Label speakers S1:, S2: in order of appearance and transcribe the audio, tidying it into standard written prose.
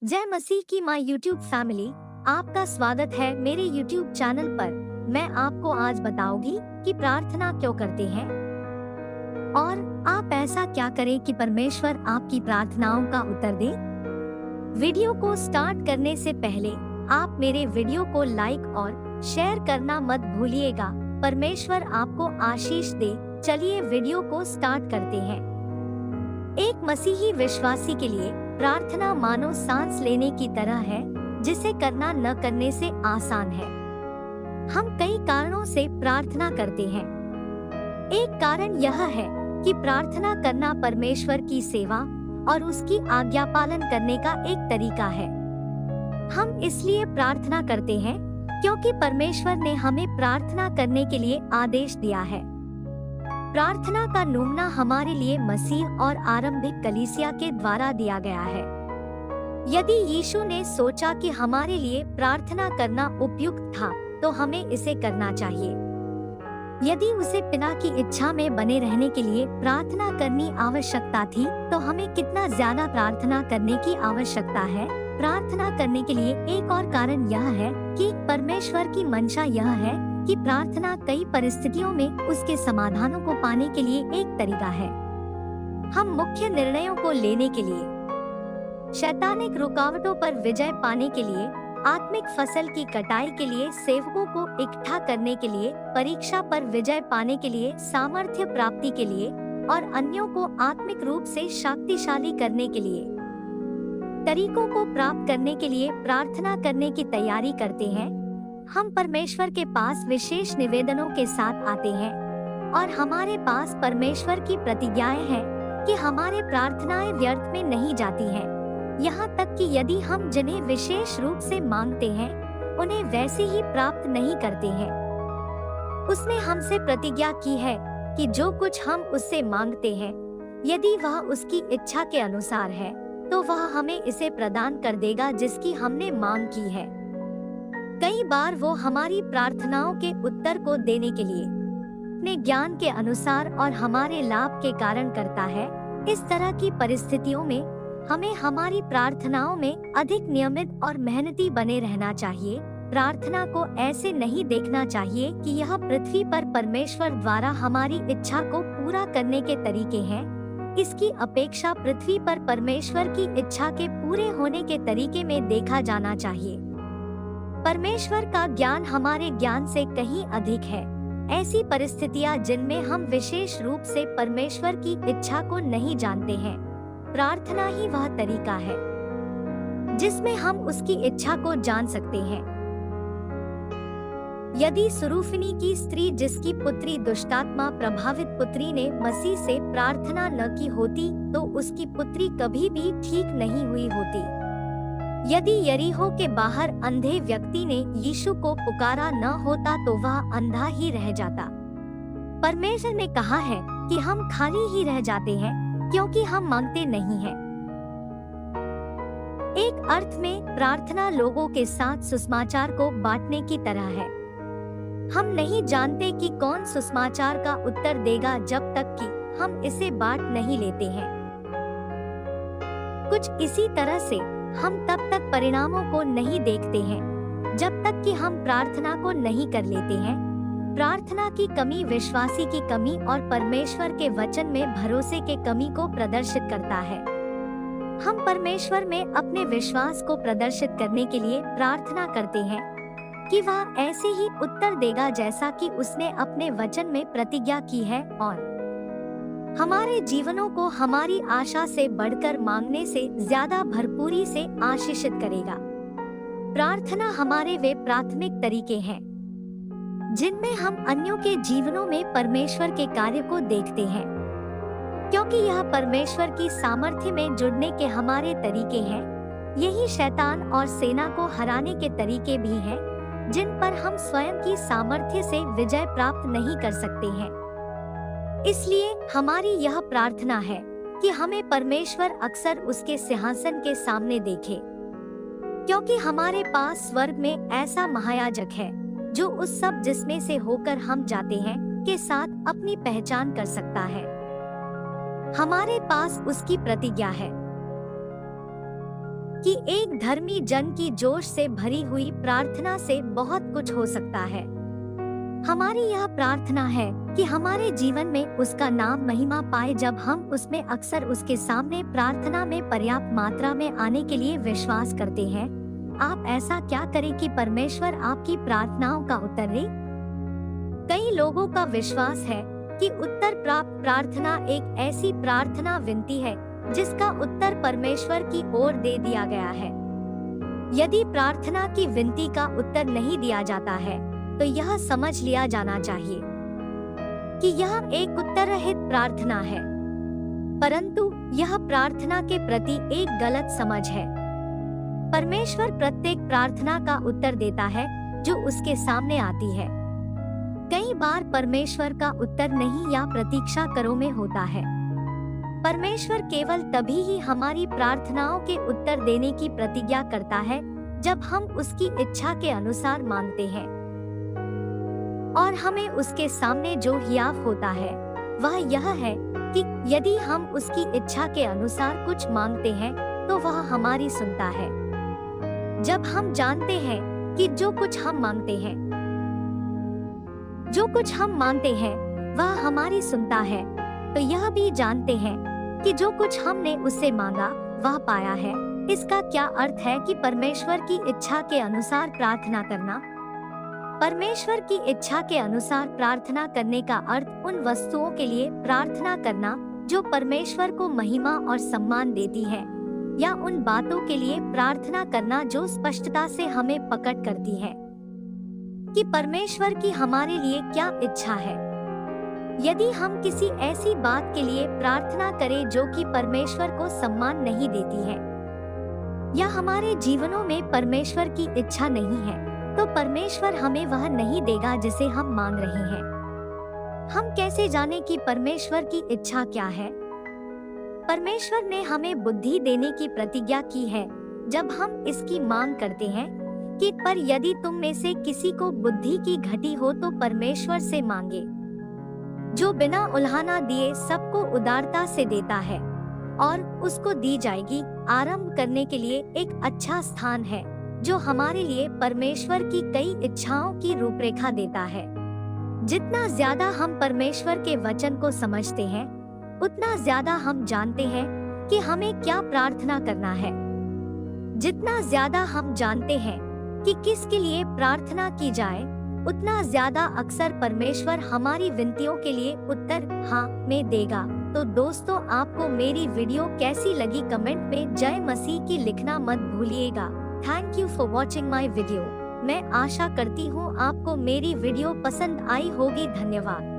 S1: जय मसीह की my YouTube family. आपका स्वागत है मेरे यूट्यूब चैनल पर। मैं आपको आज बताऊंगी कि प्रार्थना क्यों करते हैं और आप ऐसा क्या करें कि परमेश्वर आपकी प्रार्थनाओं का उत्तर दे। वीडियो को स्टार्ट करने से पहले आप मेरे वीडियो को लाइक और शेयर करना मत भूलिएगा। परमेश्वर आपको आशीष दे। चलिए वीडियो को स्टार्ट करते हैं। एक मसीही विश्वासी के लिए प्रार्थना मानो सांस लेने की तरह है, जिसे करना न करने से आसान है। हम कई कारणों से प्रार्थना करते हैं। एक कारण यह है कि प्रार्थना करना परमेश्वर की सेवा और उसकी आज्ञा पालन करने का एक तरीका है। हम इसलिए प्रार्थना करते हैं क्योंकि परमेश्वर ने हमें प्रार्थना करने के लिए आदेश दिया है। प्रार्थना का नमूना हमारे लिए मसीह और आरंभिक कलीसिया के द्वारा दिया गया है। यदि यीशु ने सोचा कि हमारे लिए प्रार्थना करना उपयुक्त था, तो हमें इसे करना चाहिए। यदि उसे पिता की इच्छा में बने रहने के लिए प्रार्थना करनी आवश्यकता थी, तो हमें कितना ज्यादा प्रार्थना करने की आवश्यकता है। प्रार्थना करने के लिए एक और कारण यह है कि परमेश्वर की मंशा यह है कि प्रार्थना कई परिस्थितियों में उसके समाधानों को पाने के लिए एक तरीका है। हम मुख्य निर्णयों को लेने के लिए, शैतानिक रुकावटों पर विजय पाने के लिए, आत्मिक फसल की कटाई के लिए, सेवकों को इकट्ठा करने के लिए, परीक्षा पर विजय पाने के लिए, सामर्थ्य प्राप्ति के लिए और अन्यों को आत्मिक रूप से शक्तिशाली करने के लिए, तरीकों को प्राप्त करने के लिए प्रार्थना करने की तैयारी करते हैं। हम परमेश्वर के पास विशेष निवेदनों के साथ आते हैं और हमारे पास परमेश्वर की प्रतिज्ञाएं हैं कि हमारे प्रार्थनाएं व्यर्थ में नहीं जाती हैं। यहाँ तक कि यदि हम जिन्हें विशेष रूप से मांगते हैं, उन्हें वैसे ही प्राप्त नहीं करते हैं। उसने हमसे प्रतिज्ञा की है कि जो कुछ हम उससे मांगते हैं, यदि वह उसकी इच्छा के अनुसार है, तो वह हमें इसे प्रदान कर देगा जिसकी हमने मांग की है। कई बार वो हमारी प्रार्थनाओं के उत्तर को देने के लिए अपने ज्ञान के अनुसार और हमारे लाभ के कारण करता है। इस तरह की परिस्थितियों में हमें हमारी प्रार्थनाओं में अधिक नियमित और मेहनती बने रहना चाहिए। प्रार्थना को ऐसे नहीं देखना चाहिए कि यह पृथ्वी पर परमेश्वर द्वारा हमारी इच्छा को पूरा करने के तरीके हैं। इसकी अपेक्षा पृथ्वी पर परमेश्वर की इच्छा के पूरे होने के तरीके में देखा जाना चाहिए। परमेश्वर का ज्ञान हमारे ज्ञान से कहीं अधिक है। ऐसी परिस्थितियां जिनमें हम विशेष रूप से परमेश्वर की इच्छा को नहीं जानते हैं, प्रार्थना ही वह तरीका है जिसमें हम उसकी इच्छा को जान सकते हैं। यदि सुरूफिनी की स्त्री, जिसकी पुत्री दुष्टात्मा प्रभावित पुत्री ने मसीह से प्रार्थना न की होती, तो उसकी पुत्री कभी भी ठीक नहीं हुई होती। यदि यरीहो के बाहर अंधे व्यक्ति ने यीशु को पुकारा न होता, तो वह अंधा ही रह जाता। परमेश्वर ने कहा है कि हम खाली ही रह जाते हैं क्योंकि हम मांगते नहीं हैं। एक अर्थ में प्रार्थना लोगों के साथ सुसमाचार को बांटने की तरह है। हम नहीं जानते कि कौन सुसमाचार का उत्तर देगा जब तक कि हम इसे बांट नहीं लेते हैं। कुछ इसी तरह से हम तब तक परिणामों को नहीं देखते हैं जब तक कि हम प्रार्थना को नहीं कर लेते हैं। प्रार्थना की कमी विश्वासी की कमी और परमेश्वर के वचन में भरोसे के कमी को प्रदर्शित करता है। हम परमेश्वर में अपने विश्वास को प्रदर्शित करने के लिए प्रार्थना करते हैं कि वह ऐसे ही उत्तर देगा जैसा कि उसने अपने वचन में प्रतिज्ञा की है, और हमारे जीवनों को हमारी आशा से बढ़कर मांगने से ज्यादा भरपूरी से आशीषित करेगा। प्रार्थना हमारे वे प्राथमिक तरीके हैं जिनमें हम अन्यों के जीवनों में परमेश्वर के कार्य को देखते हैं, क्योंकि यह परमेश्वर की सामर्थ्य में जुड़ने के हमारे तरीके हैं। यही शैतान और सेना को हराने के तरीके भी हैं, जिन पर हम स्वयं की सामर्थ्य से विजय प्राप्त नहीं कर सकते हैं। इसलिए हमारी यह प्रार्थना है कि हमें परमेश्वर अक्सर उसके सिंहासन के सामने देखे, क्योंकि हमारे पास स्वर्ग में ऐसा महायाजक है जो उस सब जिसमें से होकर हम जाते हैं के साथ अपनी पहचान कर सकता है। हमारे पास उसकी प्रतिज्ञा है। कि एक धर्मी जन की जोश से भरी हुई प्रार्थना से बहुत कुछ हो सकता है। हमारी यह प्रार्थना है कि हमारे जीवन में उसका नाम महिमा पाए जब हम उसमें अक्सर उसके सामने प्रार्थना में पर्याप्त मात्रा में आने के लिए विश्वास करते हैं। आप ऐसा क्या करें कि परमेश्वर आपकी प्रार्थनाओं का उत्तर दे? कई लोगों का विश्वास है कि उत्तर प्राप्त प्रार्थना एक ऐसी प्रार्थना विनती है जिसका उत्तर परमेश्वर की ओर दे दिया गया है। यदि प्रार्थना की विनती का उत्तर नहीं दिया जाता है तो यह समझ लिया जाना चाहिए कि यह एक उत्तर रहित प्रार्थना है, परंतु यह प्रार्थना के प्रति एक गलत समझ है। परमेश्वर प्रत्येक प्रार्थना का उत्तर देता है जो उसके सामने आती है। कई बार परमेश्वर का उत्तर नहीं या प्रतीक्षा करो में होता है। परमेश्वर केवल तभी ही हमारी प्रार्थनाओं के उत्तर देने की प्रतिज्ञा करता है जब हम उसकी इच्छा के अनुसार मांगते हैं, और हमें उसके सामने जो हियाव होता है वह यह है कि यदि हम उसकी इच्छा के अनुसार कुछ मांगते हैं तो वह हमारी सुनता है। जब हम जानते हैं कि जो कुछ हम मांगते हैं वह हमारी सुनता है, तो यह भी जानते हैं कि जो कुछ हमने उससे मांगा वह पाया है। इसका क्या अर्थ है कि परमेश्वर की इच्छा के अनुसार प्रार्थना करना? परमेश्वर की इच्छा के अनुसार प्रार्थना करने का अर्थ उन वस्तुओं के लिए प्रार्थना करना जो परमेश्वर को महिमा और सम्मान देती है, या उन बातों के लिए प्रार्थना करना जो स्पष्टता से हमें पकड़ करती है कि परमेश्वर की हमारे लिए क्या इच्छा है। यदि हम किसी ऐसी बात के लिए प्रार्थना करें जो कि परमेश्वर को सम्मान नहीं देती है, या हमारे जीवनों में परमेश्वर की इच्छा नहीं है, तो परमेश्वर हमें वह नहीं देगा जिसे हम मांग रहे हैं। हम कैसे जानें कि परमेश्वर की इच्छा क्या है? परमेश्वर ने हमें बुद्धि देने की प्रतिज्ञा की है जब हम इसकी मांग करते हैं कि पर यदि तुम में से किसी को बुद्धि की घटी हो तो परमेश्वर से मांगे, जो बिना उल्हाना दिए सबको उदारता से देता है, और उसको दी जाएगी। आरंभ करने के लिए एक अच्छा स्थान है जो हमारे लिए परमेश्वर की कई इच्छाओं की रूपरेखा देता है। जितना ज्यादा हम परमेश्वर के वचन को समझते हैं, उतना ज्यादा हम जानते हैं कि हमें क्या प्रार्थना करना है। जितना ज्यादा हम जानते हैं कि किसके लिए प्रार्थना की जाए, उतना ज्यादा अक्सर परमेश्वर हमारी विनतियों के लिए उत्तर हाँ में देगा। तो दोस्तों, आपको मेरी वीडियो कैसी लगी कमेंट में जय मसीह की लिखना मत भूलिएगा। Thank you for watching my video. मैं आशा करती हूँ आपको मेरी वीडियो पसंद आई होगी। धन्यवाद।